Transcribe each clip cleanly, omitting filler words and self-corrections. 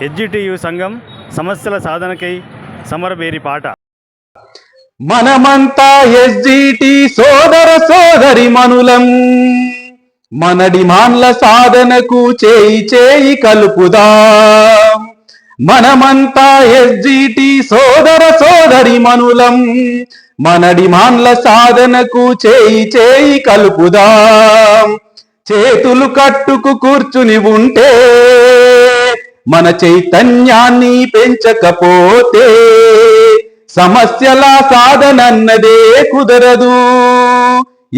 హెచ్జిటియు సంఘం సమస్యల సాధనకై సమరబేరి పాట. మనమంతా ఎస్జిటి సోదర సోదరి మనులం, మన డిమాండ్ల సాధనకు చేయి చేయి కలుపుదాం. మనమంతా ఎస్జిటి సోదర సోదరి మనులం, మన డిమాండ్ల సాధనకు చేయి చేయి కలుపుదాం. చేతులు కట్టుకు కూర్చుని ఉంటే మన చైతన్యాన్ని పెంచకపోతే సమస్యల సాధనన్నదే కుదరదు,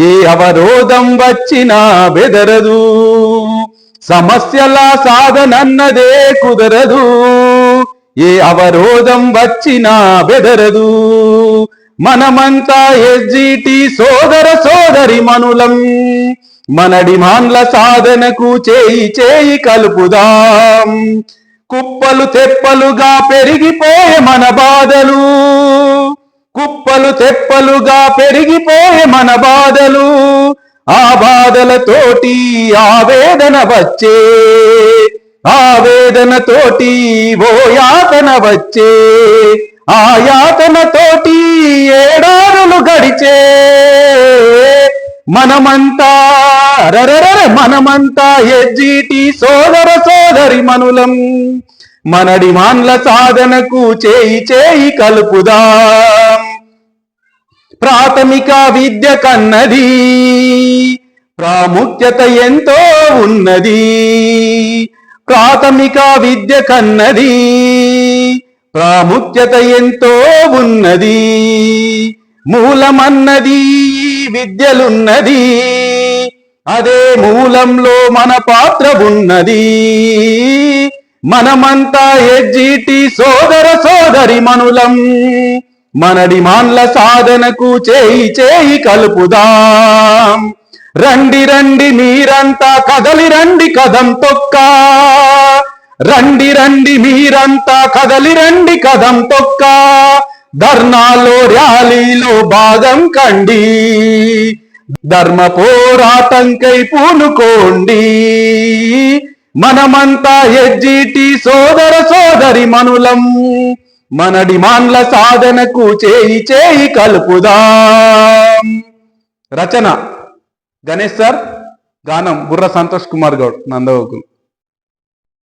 ఏ అవరోధం వచ్చినా బెదరదు. సమస్యల సాధనన్నదే కుదరదు, ఏ అవరోధం వచ్చినా బెదరదు. మనమంతా ఎస్జిటి సోదర సోదరి మనులం, మన డిమాండ్ల సాధనకు చేయి చేయి కలుపుదాం. కుప్పలు తెప్పలుగా పెరిగిపోయే మన బాధలు, కుప్పలు తెప్పలుగా పెరిగిపోయే మన బాధలు, ఆ బాధలతోటి ఆవేదన వచ్చే, ఆవేదనతోటి ఓ యాతన వచ్చే, ఆ యాతనతోటి ఏడారులు గడిచే. మనమంతా మనమంతా ఎస్జిటి సోదర సోదరి మనులం, మన డిమాండ్ల సాధనకు చేయి చేయి కలుపుదాం. ప్రాథమిక విద్య కన్నది ప్రాముఖ్యత ఎంతో ఉన్నది, ప్రాథమిక విద్య కన్నది ప్రాముఖ్యత ఎంతో ఉన్నది. మూలమన్నది విద్యలున్నది, అదే మూలంలో మన పాత్ర ఉన్నది. మనమంతా ఎస్జిటి సోదర సోదరి మనులం, మన డిమాండ్ల సాధనకు చేయి చేయి కలుపుదాం. రండి రండి మీరంతా కదలి రండి కదం తొక్క, రండి రండి మీరంతా కదలి రండి కదం తొక్క. ధర్నాలో ర్యాలీలో భాగం కండి, ధర్మ పోరాటంకై పూనుకోండి. మనమంతా ఎస్జిటి సోదర సోదరి మనులం, మన డిమాండ్ల సాధనకు చేయి చేయి కలుపుదాం. రచన గణేష్ సార్, గానం బుర్ర సంతోష్ కుమార్ గౌడ్, నందగోకుల్.